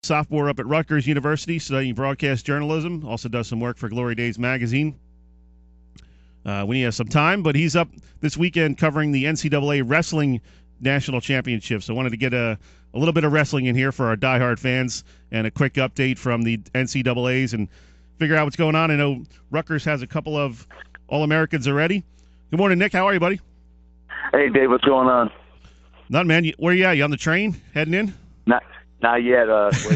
sophomore up at Rutgers University, studying broadcast journalism. Also does some work for Glory Days magazine when he has some time. But he's up this weekend covering the NCAA Wrestling National Championship. So I wanted to get a little bit of wrestling in here for our diehard fans and a quick update from the NCAAs and figure out what's going on. I know Rutgers has a couple of All-Americans already. Good morning, Nick. How are you, buddy? Hey, Dave. What's going on? Nothing, man. Where you at? You on the train heading in? Not yet.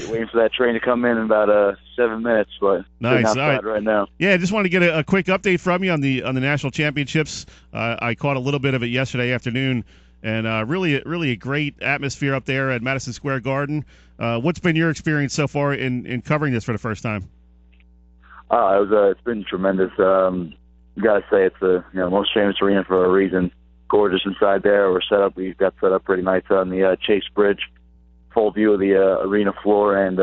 Waiting for that train to come in about 7 minutes, but nice. Outside right now. Yeah, I just wanted to get a quick update from you on the national championships. I caught a little bit of it yesterday afternoon, and really a great atmosphere up there at Madison Square Garden. What's been your experience so far in covering this for the first time? It's been tremendous. You gotta say it's the most famous arena for a reason. Gorgeous inside there. We got set up pretty nice on the Chase Bridge, full view of the arena floor, and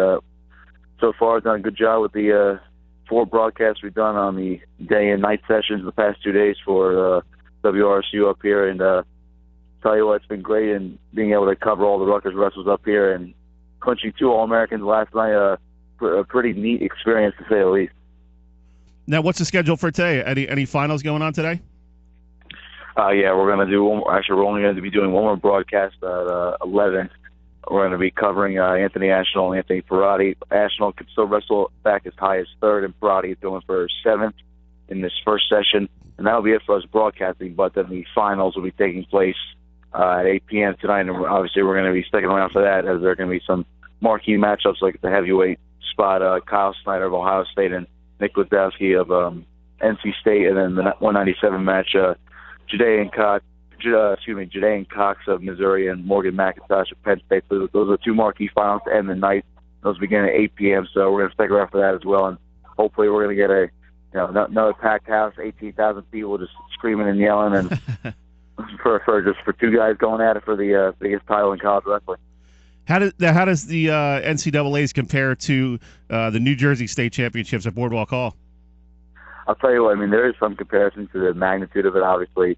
so far I've done a good job with the 4 broadcasts we've done on the day and night sessions the past 2 days for WRSU up here, and tell you what, it's been great, and being able to cover all the Rutgers wrestlers up here and clinching 2 All-Americans last night, a pretty neat experience to say the least. Now, what's the schedule for today? Any finals going on today? Yeah, we're going to do one more. Actually, we're only going to be doing one more broadcast at 11. We're going to be covering Anthony Ashnall and Anthony Parati. Ashnall can still wrestle back as high as 3rd, and Parati is going for 7th in this first session. And that'll be it for us broadcasting, but then the finals will be taking place at 8 p.m. tonight, and obviously we're going to be sticking around for that, as there are going to be some marquee matchups like the heavyweight spot, Kyle Snyder of Ohio State and Nick Ledowski of NC State, and then the 197 match, Jadaean Cox of Missouri and Morgan McIntosh of Penn State. So those are the 2 marquee finals to end the night. Those begin at 8 p.m., so we're going to stick around for that as well, and hopefully we're going to get another packed house, 18,000 people just screaming and yelling, and for 2 guys going at it for the biggest title in college wrestling. How does the NCAAs compare to the New Jersey State Championships at Boardwalk Hall? I'll tell you what, I mean, there is some comparison to the magnitude of it. Obviously,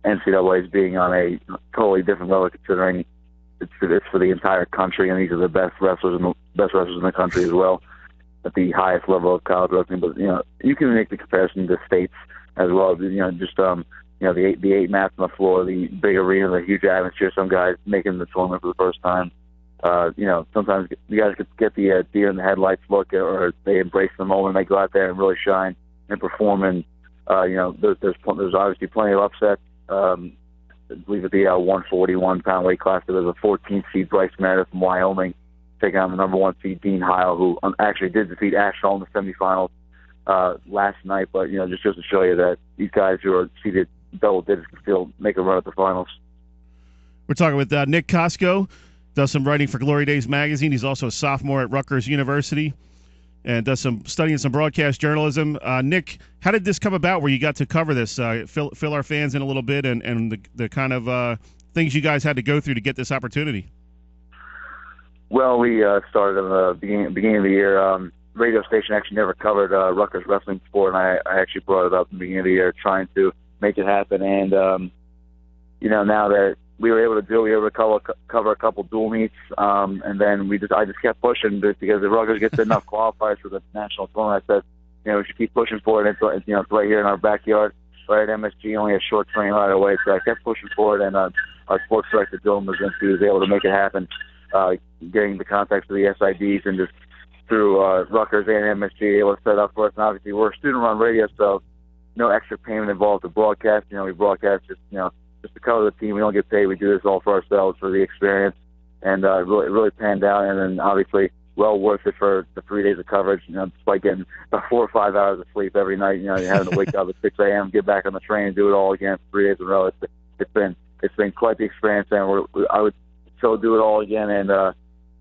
NCAAs being on a totally different level, considering it's for the entire country, and these are the best wrestlers in the country as well, at the highest level of college wrestling. But you can make the comparison to states as well. The 8 mats on the floor, the big arena, the huge atmosphere. Some guys making the tournament for the first time. Sometimes you guys could get the deer in the headlights look, or they embrace the moment. They go out there and really shine and perform. And there's obviously plenty of upsets. I believe at the 141-pound weight class, there was a 14th seed Bryce Meredith from Wyoming taking on the number 1 seed Dean Heil, who actually did defeat Ashall in the semifinals last night. But just goes to show you that these guys who are seeded double digits can still make a run at the finals. We're talking with Nick Kosko, does some writing for Glory Days magazine. He's also a sophomore at Rutgers University and does some studying some broadcast journalism. Nick, how did this come about where you got to cover this? Fill our fans in a little bit and the kind of things you guys had to go through to get this opportunity. Well, we started in the beginning of the year. Radio station actually never covered Rutgers wrestling before, and I actually brought it up in the beginning of the year trying to make it happen. And, now that we were able to cover a couple dual meets, and then I just kept pushing because if Rutgers gets enough qualifiers for the national tournament, I said, we should keep pushing for it. It's right here in our backyard, right at MSG, only a short train ride away. So I kept pushing for it, and our sports director, Dylan Mazinski, was able to make it happen, getting the contacts of the SIDs and just through Rutgers and MSG able to set up for us. And obviously we're student-run radio, so no extra payment involved to broadcast. We broadcast just to cover the team. We don't get paid. We do this all for ourselves, for the experience, and really panned out. And then obviously well worth it for the 3 days of coverage. Despite getting about 4 or 5 hours of sleep every night. You're having to wake up at 6 a.m., get back on the train, and do it all again for 3 days in a row. It's been quite the experience, and I would so do it all again. And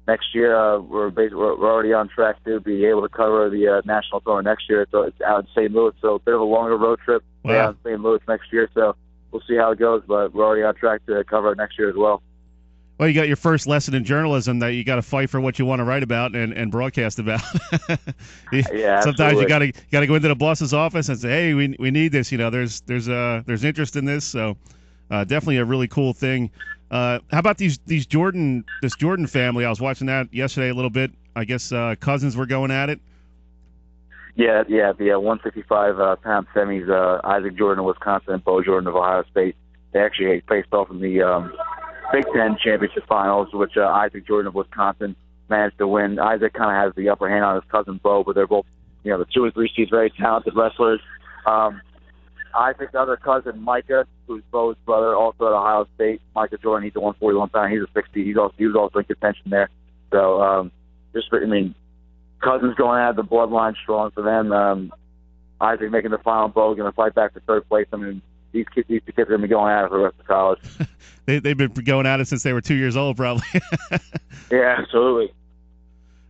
next year, we're already on track to be able to cover the national tournament next year. So it's out in St. Louis, so a bit of a longer road trip out in St. Louis next year. So we'll see how it goes, but we're already on track to cover it next year as well. Well, you got your first lesson in journalism that you got to fight for what you want to write about and broadcast about. Yeah, sometimes absolutely. you got to go into the boss's office and say, "Hey, we need this." There's interest in this, so Definitely a really cool thing. How about this Jordan family? I was watching that yesterday a little bit. I guess cousins were going at it. Yeah, the 155-pound semis, Isaac Jordan of Wisconsin and Bo Jordan of Ohio State. They actually faced off in the Big Ten championship finals, which Isaac Jordan of Wisconsin managed to win. Isaac kind of has the upper hand on his cousin Bo, but they're both, the 2 and 3 seeds, very talented wrestlers. Isaac's other cousin, Micah, who's Bo's brother, also at Ohio State. Micah Jordan, he's a 141-pound. He's a 60. He was also in contention there. So, cousins going out, the bloodline strong for them. Isaac making the final. Bo going to fight back for third place. I mean, these kids are going to be going at it for the rest of college. They've been going at it since they were 2 years old, probably. Yeah, absolutely.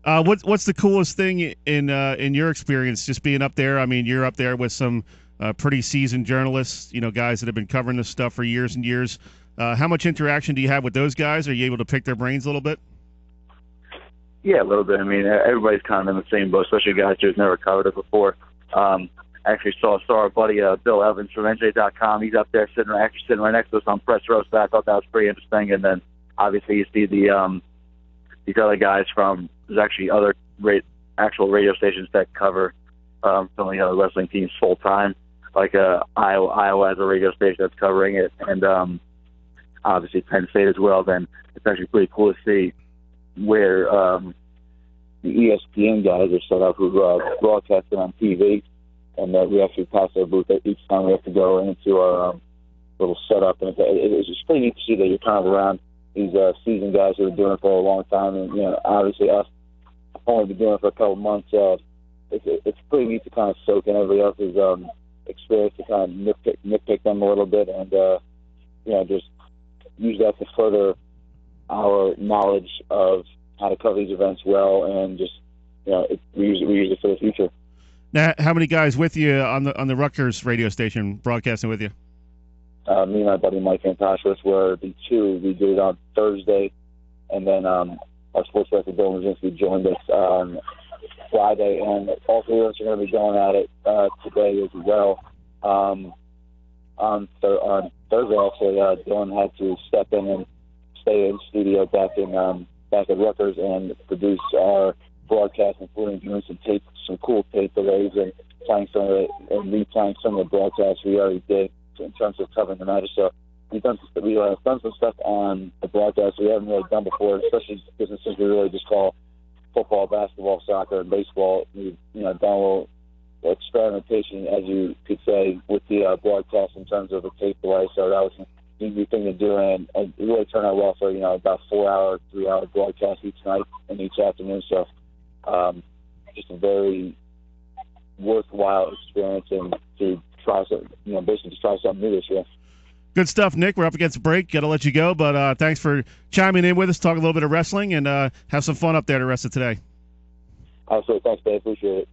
What's the coolest thing in your experience, just being up there? I mean, you're up there with some pretty seasoned journalists, guys that have been covering this stuff for years and years. How much interaction do you have with those guys? Are you able to pick their brains a little bit? Yeah, a little bit. I mean, everybody's kind of in the same boat, especially guys who've never covered it before. Actually saw our buddy Bill Evans from NJ.com. He's up there sitting right next to us on press row, so I thought that was pretty interesting. And then obviously you see these other guys from there's actually other actual radio stations that cover some of the other wrestling teams full time, like Iowa has a radio station that's covering it, and obviously Penn State as well. Then it's actually pretty cool to see where the ESPN guys are set up who broadcast it on TV. And we actually pass our booth each time we have to go into our little setup. And it's just pretty neat to see that you're kind of around these seasoned guys who are doing it for a long time. And, obviously us only been doing it for a couple months. It's pretty neat to kind of soak in everybody else's experience, to kind of nitpick them a little bit and, just use that to further our knowledge of how to cover these events well. And just, we use it for the future. Now, how many guys with you on the Rutgers radio station broadcasting with you? Me and my buddy Mike Antashevitz were the 2. We did it on Thursday, and then our sports director Bill Mazinski joined us on Friday, and all 3 of us are going to be going at it today as well. On Thursday, actually, Dylan had to step in and stay in studio back at Rutgers and produce our broadcast, including doing some cool tape delays and replaying some of the broadcasts we already did in terms of covering the matches. So we've done some stuff on the broadcast we haven't really done before, especially since we really just call football, basketball, soccer, and baseball. We've done a little experimentation, as you could say, with the broadcast in terms of the tape delay. So that was a new thing to do, and it really turned out well for about 4-hour, 3-hour broadcast each night and each afternoon. So just a very worthwhile experience, and to try something, basically just try something new this year. Good stuff, Nick. We're up against a break. Got to let you go, but thanks for chiming in with us, talk a little bit of wrestling, and have some fun up there the rest of today. Absolutely. Thanks, Dave. Appreciate it.